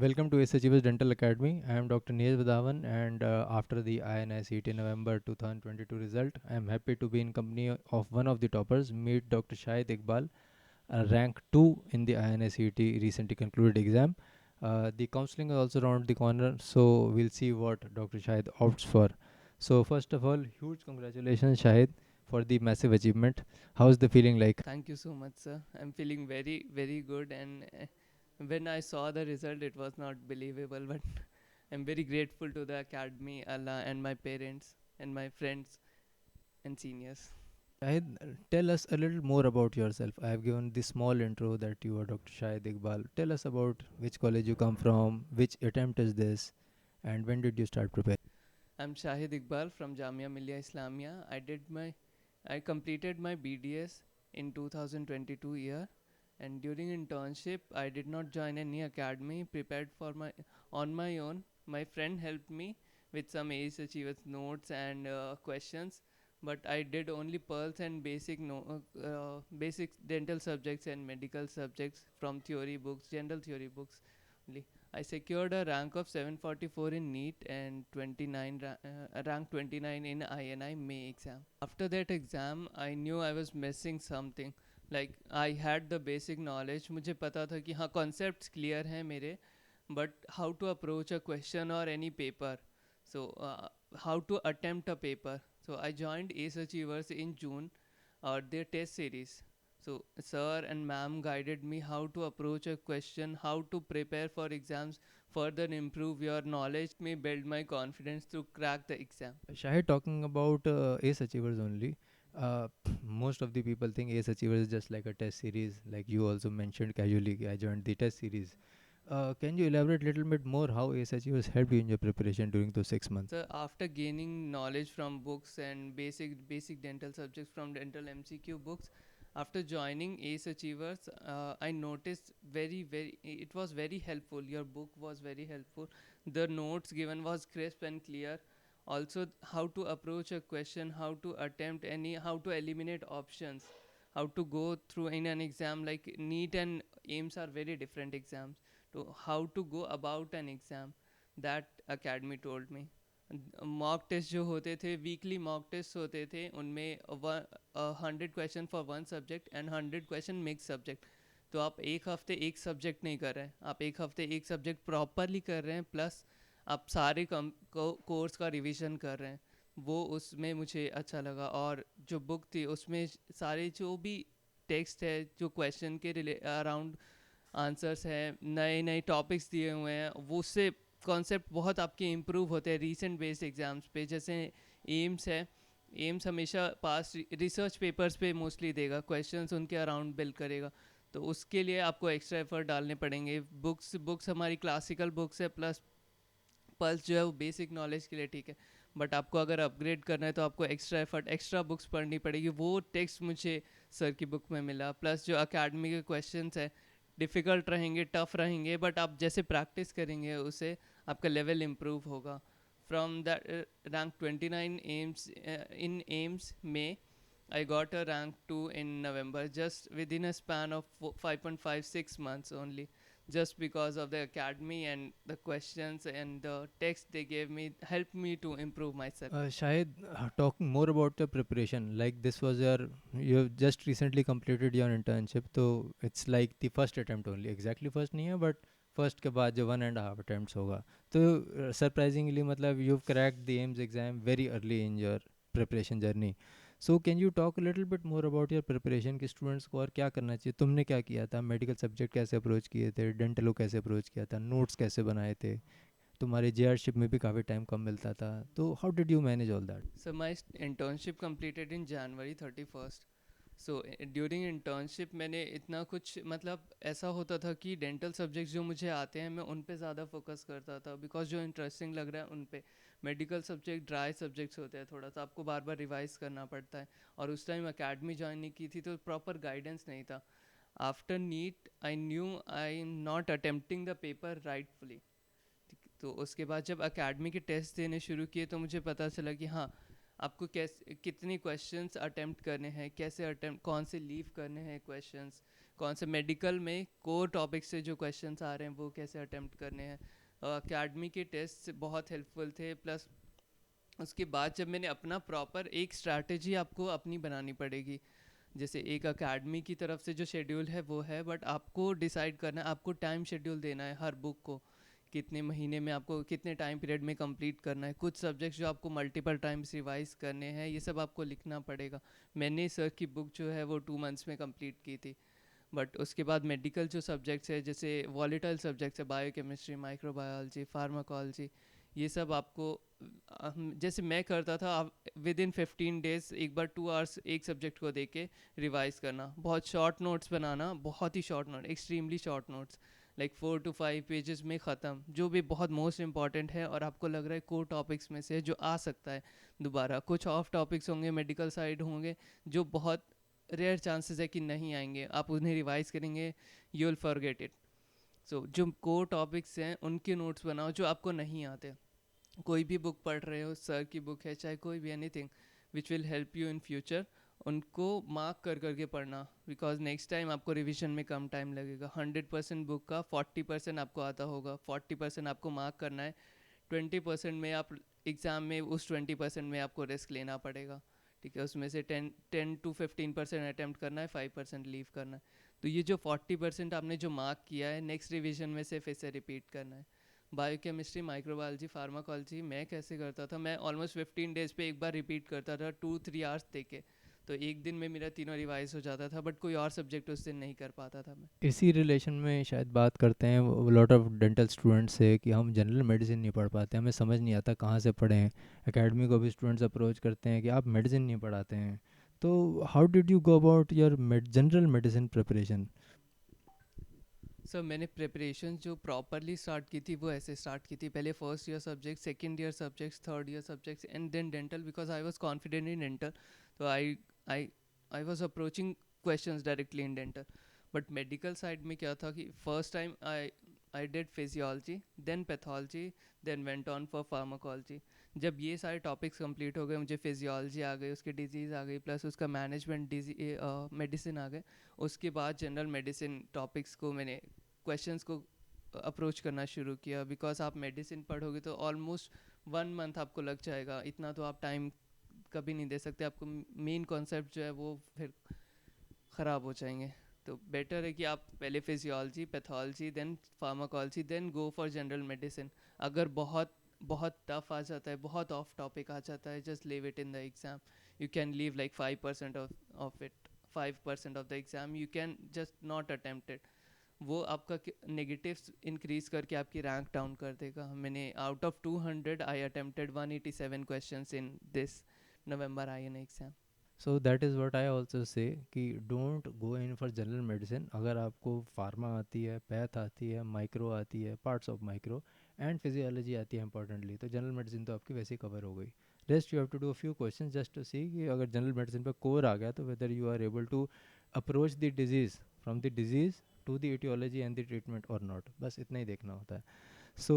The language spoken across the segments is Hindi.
Welcome to Ace Achievers Dental Academy. I am Dr. Neil Vidhavan, and after the INICET November 2022 result, I am happy to be in company of one of the toppers. Meet Dr. Shahid Iqbal, rank 2 in the INICET recently concluded exam. The counseling is also around the corner, so we'll see what Dr. Shahid opts for. So, first of all, huge congratulations, Shahid, for the massive achievement. How's the feeling like? Thank you so much, sir. I'm feeling very, very good. And when I saw the result, it was not believable. But I'm very grateful to the academy, Allah, and my parents, and my friends and seniors. Shahid, tell us a little more about yourself. I have given this small intro that you are Dr. Shahid Iqbal. Tell us about which college you come from, which attempt is this, and when did you start preparing? I'm Shahid Iqbal from Jamia Millia Islamia. I completed my BDS in 2022 year, and during internship, I did not join any academy. Prepared for my on my own. My friend helped me with some ACE Achievers notes and questions, but I did only pearls and basic dental subjects and medical subjects from theory books, general theory books only. I secured a rank of 744 in NEET and rank 29 in INI May exam. After that exam, I knew I was missing something. Like I had the basic knowledge. मुझे पता था कि हाँ concepts clear हैं मेरे, but how to approach a question or any paper. So how to attempt a paper. So I joined Ace Achievers in June, their test series. So, sir and ma'am guided me how to approach a question, how to prepare for exams, further improve your knowledge, me build my confidence to crack the exam. Shahid, talking about ACE Achievers only. Uh, Most of the people think ACE Achievers is just like a test series, like you also mentioned casually. I joined the test series. Can you elaborate a little bit more how ACE Achievers helped you in your preparation during those 6 months? So, after gaining knowledge from books and basic dental subjects from dental MCQ books, after joining ACE Achievers, I noticed it was very helpful. Your book was very helpful. The notes given was crisp and clear. Also, how to approach a question, how to attempt how to eliminate options, how to go through in an exam. Like NEET and AIMS are very different exams. To how to go about an exam, that academy told me. Mock test जो होते थे, वीकली मॉक टेस्ट होते थे, उनमें 100 question for one subject and 100 question mix subject. तो आप एक हफ्ते एक सब्जेक्ट नहीं कर रहे हैं, आप एक हफ्ते एक सब्जेक्ट प्रॉपरली कर रहे हैं, प्लस आप सारे कोर्स का रिवीजन कर रहे हैं. वो उसमें मुझे अच्छा लगा. और जो बुक थी उसमें सारे जो भी टेक्स्ट है, जो क्वेश्चन के अराउंड आंसर्स हैं, नए नए टॉपिक्स दिए हुए हैं, वो उससे कॉन्सेप्ट बहुत आपके इम्प्रूव होते हैं रीसेंट बेस्ड एग्जाम्स पे. जैसे एम्स है, एम्स हमेशा पास रिसर्च पेपर्स पे मोस्टली देगा, क्वेश्चंस उनके अराउंड बिल्ड करेगा. तो उसके लिए आपको एक्स्ट्रा एफर्ट डालने पड़ेंगे. बुक्स हमारी क्लासिकल बुक्स है, प्लस पल्स जो है वो बेसिक नॉलेज के लिए ठीक है, बट आपको अगर अपग्रेड करना है तो आपको एक्स्ट्रा एफर्ट, एक्स्ट्रा बुक्स पढ़नी पड़ेगी. वो टेक्स्ट मुझे सर की बुक में मिला. प्लस जो अकेडमी के क्वेश्चंस है, डिफ़िकल्ट रहेंगे, टफ रहेंगे, बट आप जैसे प्रैक्टिस करेंगे उसे आपका लेवल इम्प्रूव होगा. From that rank 29 AIIMS in AIIMS में, I got a rank 2 in November, just within a span of 5.56 months only, just because of the academy and the questions and the text they gave me helped me to improve myself. Shahid, talking more about the preparation, like this was you have just recently completed your internship, so it's like the first attempt only. Exactly first नहीं है, but first के बाद जो 1.5 attempts होगा. तो surprisingly मतलब you've cracked the AIMS exam very early in your preparation journey. So can you talk a little bit more about your preparation कि students को और क्या करना चाहिए? तुमने क्या किया था? Medical subject कैसे approach किए थे? Dental को कैसे approach किया था? Notes कैसे बनाए थे? तुम्हारे जेआरशिप में भी काफ़ी टाइम कम मिलता था, तो how did you manage all that? So my internship completed in January 31st. So during internship मैंने इतना कुछ, मतलब ऐसा होता था कि डेंटल सब्जेक्ट्स जो मुझे आते हैं मैं उन पे ज़्यादा फोकस करता था, बिकॉज जो इंटरेस्टिंग लग रहा है उन पे. मेडिकल सब्जेक्ट ड्राई सब्जेक्ट्स होते हैं, थोड़ा सा आपको बार बार रिवाइज करना पड़ता है. और उस टाइम अकेडमी ज्वाइन नहीं की थी तो प्रॉपर गाइडेंस नहीं था. After NEET I knew I am not attempting the paper rightfully. तो उसके बाद जब अकेडमी के टेस्ट देने शुरू किए तो मुझे पता चला कि हाँ, आपको कैसे कितने क्वेश्चंस अटेम्प्ट करने हैं, कैसे अटेम्प्ट, कौन से लीव करने हैं क्वेश्चंस, कौन से मेडिकल में कोर टॉपिक से जो क्वेश्चंस आ रहे हैं वो कैसे अटेम्प्ट करने हैं। अकेडमी के टेस्ट बहुत हेल्पफुल थे। प्लस उसके बाद जब मैंने अपना प्रॉपर एक स्ट्रैटेजी आपको अपनी बनानी पड़ेगी। जैसे एक अकेडमी की तरफ से जो शेड्यूल है वो है, बट आपको डिसाइड करना है, आपको टाइम शेड्यूल देना है हर बुक को, कितने महीने में आपको कितने टाइम पीरियड में कंप्लीट करना है। कुछ सब्जेक्ट्स जो आपको मल्टीपल टाइम्स रिवाइज करने हैं, ये सब आपको लिखना पड़ेगा। मैंने सर की बुक जो है वो 2 मंथ्स में कंप्लीट की थी। बट उसके बाद मेडिकल जो सब्जेक्ट्स है, जैसे वॉलेटाइल सब्जेक्ट्स है, बायोकेमिस्ट्री, माइक्रोबायोलॉजी, फार्माकोलॉजी, ये सब आपको जैसे मैं करता था, विद इन 15 डेज एक बार 2 आवर्स एक सब्जेक्ट को दे के रिवाइज करना, बहुत शॉर्ट नोट्स बनाना, बहुत ही short note, extremely short notes, like 4 to 5 pages में ख़त्म, जो भी बहुत मोस्ट इंपॉर्टेंट है और आपको लग रहा है कोर टॉपिक्स में से जो आ सकता है दोबारा। कुछ ऑफ टॉपिक्स होंगे, मेडिकल साइड होंगे, जो बहुत रेयर चांसेस है कि नहीं आएंगे, आप उन्हें रिवाइज करेंगे, यू विल फॉरगेट इट। सो जो कोर टॉपिक्स हैं उनके नोट्स बनाओ जो आपको नहीं आते। कोई भी बुक पढ़ रहे हो, सर की बुक है चाहे कोई भी, anything which will help you in future, उनको मार्क कर करके पढ़ना, बिकॉज नेक्स्ट टाइम आपको रिविजन में कम टाइम लगेगा। 100% बुक का 40% आपको आता होगा, 40% आपको मार्क करना है, 20% में आप एग्ज़ाम में, उस 20% में आपको रिस्क लेना पड़ेगा। ठीक है, उसमें से 10 to 15% अटैम्प्ट करना है, 5% लीव करना है। तो ये जो 40% आपने जो मार्क किया है, नेक्स्ट रिवीजन में से फिर से रिपीट करना है। बायोकेमिस्ट्री, माइक्रोबायोलॉजी, फार्माकोलॉजी मैं कैसे करता था, मैं ऑलमोस्ट 15 डेज पे एक बार रिपीट करता था, 2-3 आवर्स दे के। तो एक दिन में मेरा तीनों रिवाइज हो जाता था, बट कोई और सब्जेक्ट उस दिन नहीं कर पाता था मैं। इसी रिलेशन में शायद बात करते हैं लॉट ऑफ डेंटल स्टूडेंट्स से कि हम जनरल मेडिसिन नहीं पढ़ पाते, हमें समझ नहीं आता कहाँ से पढ़ें। एकेडमी को भी स्टूडेंट्स अप्रोच करते हैं कि आप मेडिसिन नहीं पढ़ाते हैं। तो how did you go about your general medicine preparation? Sir मैंने प्रिपरेशन जो प्रॉपरली स्टार्ट की थी वो ऐसे स्टार्ट की थी, पहले first year subject, second year subjects, third year subjects, and then dental, because I was confident in dental. तो I I was approaching questions directly in dental. But medical side में क्या था कि first time I did physiology, then pathology, then went on for pharmacology. जब ये सारे टॉपिक्स कंप्लीट हो गए, मुझे फिजियोलॉजी आ गई, उसकी डिजीज़ आ गई, प्लस उसका मैनेजमेंट मेडिसिन आ गए। उसके बाद जनरल मेडिसिन टॉपिक्स को मैंने, क्वेश्चंस को अप्रोच करना शुरू किया। बिकॉज आप मेडिसिन पढ़ोगे तो ऑलमोस्ट 1 मंथ आपको लग जाएगा, इतना तो आप टाइम कभी नहीं दे सकते, आपको मेन कॉन्सेप्ट जो है वो फिर ख़राब हो जाएंगे। तो बेटर है कि आप पहले physiology, pathology, then pharmacology, then go for general medicine. अगर बहुत बहुत टफ आ जाता है, बहुत ऑफ टॉपिक आ जाता है, just leave it in the exam. You can leave like 5% of it, 5% of the exam you can just not attempt it. वो आपका नेगेटिव्स इंक्रीज करके आपकी रैंक डाउन कर देगा। मैंने out of 200 I attempted 187 questions in this November I an exam. So that is what I also say कि don't go in for general medicine. अगर आपको फार्मा आती है, पैथ आती है, माइक्रो आती है, parts of micro and physiology आती है इंपॉर्टेंटली, तो जनरल मेडिसिन तो आपकी वैसे ही कवर हो गई। Rest you have to do a few question just to see कि अगर जनरल मेडिसिन पर कोर आ गया तो whether you are able to approach the disease from the disease to the etiology and the treatment और नॉट, बस इतना ही देखना होता है। सो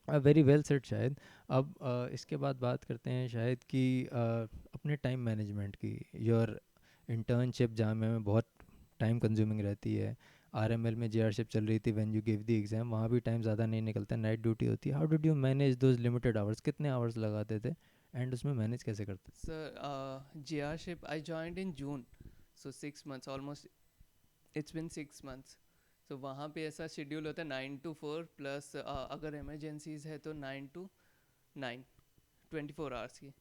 वेरी वेल सेट शायद। अब इसके बाद बात करते हैं शायद कि अपने टाइम मैनेजमेंट की। योर इंटर्नशिप जामिया में बहुत टाइम कंज्यूमिंग रहती है, आरएमएल में जेआरशिप चल रही थी when you give the exam, वहाँ भी टाइम ज़्यादा नहीं निकलता, नाइट ड्यूटी होती है। How did you manage those limited hours? कितने आवर्स लगाते थे एंड उसमें मैनेज कैसे करते थे? Sir JRship I joined in June, so 6 months almost, it's been 6 months। तो वहाँ पे ऐसा शेड्यूल होता है 9 to 4, प्लस अगर इमरजेंसीज है तो 9 to 9, 24 आवर्स की।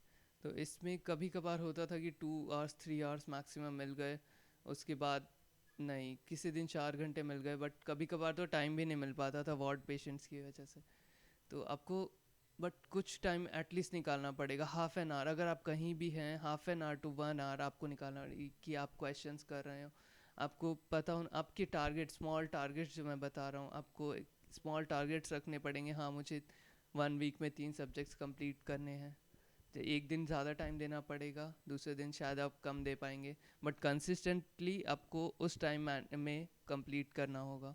तो इसमें कभी कभार होता था कि 2 आवर्स 3 आवर्स मैक्सिमम मिल गए, उसके बाद नहीं, किसी दिन 4 घंटे मिल गए, बट कभी कभार तो टाइम भी नहीं मिल पाता था वार्ड पेशेंट्स की वजह से। तो आपको बट कुछ टाइम एटलीस्ट निकालना पड़ेगा, हाफ एन आवर, अगर आप कहीं भी हैं half an hour to 1 hour आपको निकालना कि आप क्वेश्चंस कर रहे हो। आपको पता हो आपके टारगेट, स्मॉल टारगेट्स जो मैं बता रहा हूँ, आपको स्मॉल टारगेट्स रखने पड़ेंगे। हाँ, मुझे 1 वीक में 3 सब्जेक्ट्स कंप्लीट करने हैं, तो एक दिन ज़्यादा टाइम देना पड़ेगा, दूसरे दिन शायद आप कम दे पाएंगे, बट कंसिस्टेंटली आपको उस टाइम में कंप्लीट करना होगा।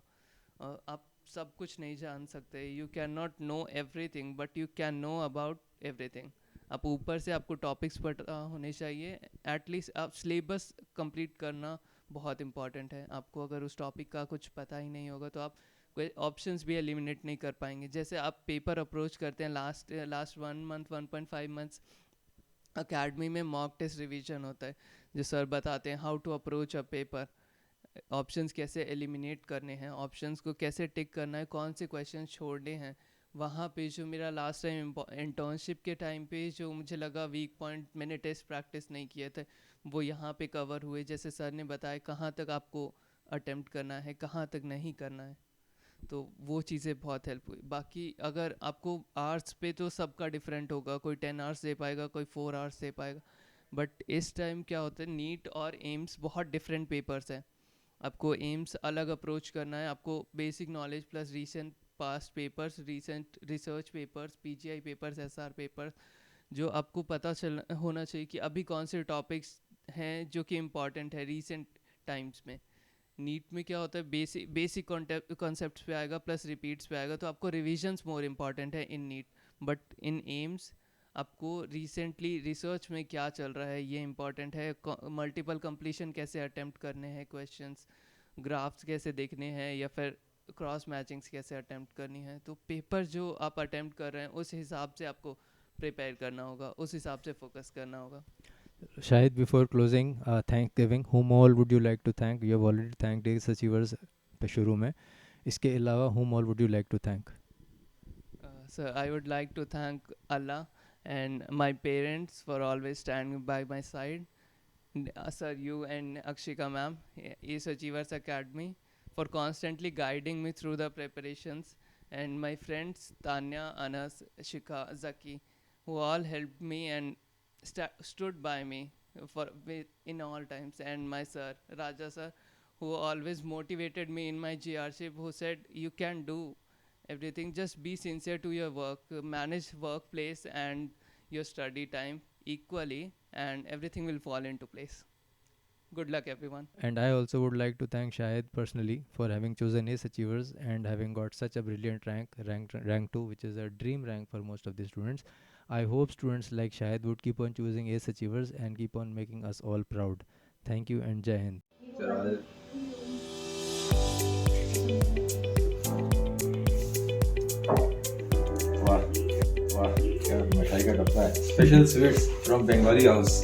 आप सब कुछ नहीं जान सकते, you can not know everything, but you can know about everything. आप ऊपर से आपको टॉपिक्स पता होने चाहिए, एटलीस्ट आप सिलेबस कंप्लीट करना बहुत इंपॉर्टेंट है। आपको अगर उस टॉपिक का कुछ पता ही नहीं होगा तो आप कोई ऑप्शंस भी एलिमिनेट नहीं कर पाएंगे। जैसे आप पेपर अप्रोच करते हैं लास्ट 1 मंथ 1.5 मंथ्स अकेडमी में मॉक टेस्ट रिवीजन होता है, जो सर बताते हैं how to approach a paper, options कैसे एलिमिनेट करने हैं, ऑप्शंस को कैसे टिक करना है, कौन से क्वेश्चन छोड़ने हैं। वहाँ पे जो मेरा लास्ट टाइम इंटर्नशिप के टाइम पे जो मुझे लगा वीक पॉइंट, मैंने टेस्ट प्रैक्टिस नहीं किए थे, वो यहाँ पे कवर हुए। जैसे सर ने बताया कहाँ तक आपको अटेम्प्ट करना है, कहाँ तक नहीं करना है, तो वो चीज़ें बहुत हेल्प हुई। बाकी अगर आपको आर्ट्स पे तो सबका डिफरेंट होगा, कोई 10 आवर्स दे पाएगा, कोई 4 आवर्स दे पाएगा, बट इस टाइम क्या होता है, नीट और एम्स बहुत डिफरेंट पेपर्स हैं। आपको एम्स अलग अप्रोच करना है, आपको basic knowledge plus recent past papers, recent research papers, PGI papers, SR papers, जो आपको पता चल होना चाहिए कि अभी कौन से टॉपिक्स हैं जो कि इम्पॉर्टेंट है रीसेंट टाइम्स में। नीट में क्या होता है, बेसिक कॉन्सेप्ट्स पे आएगा प्लस रिपीट्स पे आएगा, तो आपको रिविजन्स मोर इम्पॉर्टेंट है इन नीट। बट इन एम्स आपको रिसेंटली रिसर्च में क्या चल रहा है ये इम्पॉर्टेंट है, मल्टीपल कंप्लीशन कैसे अटेम्प्ट करने हैं क्वेश्चंस, ग्राफ्स कैसे देखने हैं, या फिर क्रॉस मैचिंग्स कैसे अटेम्प्ट करनी है। तो पेपर जो आप अटेम्प्ट कर रहे हैं उस हिसाब से आपको प्रिपेयर करना होगा, उस हिसाब से फोकस करना होगा। Shahid, before closing, Thanksgiving, whom all would you like to thank? You have already thanked ACE Achievers पे शुरू में, इसके अलावा whom all would you like to thank? So I would like to thank Allah and my parents for always standing by my side. Sir, you and Akshika ma'am, Ace Achievers Academy, for constantly guiding me through the preparations, and my friends Tanya, Anas, Shika, Zaki, who all helped me and stood by me in all times, and my sir Raja sir, who always motivated me in my GRship, who said you can do everything, just be sincere to your work, manage workplace and your study time equally, and everything will fall into place. Good luck everyone. And I also would like to thank Shahid personally for having chosen ACE Achievers and having got such a brilliant rank 2, which is a dream rank for most of the students. I hope students like Shahid would keep on choosing ACE Achievers and keep on making us all proud. Thank you and Jai Hind. वाह वाह, क्या मिठाई का डब्बा है, special sweets from Bengali house.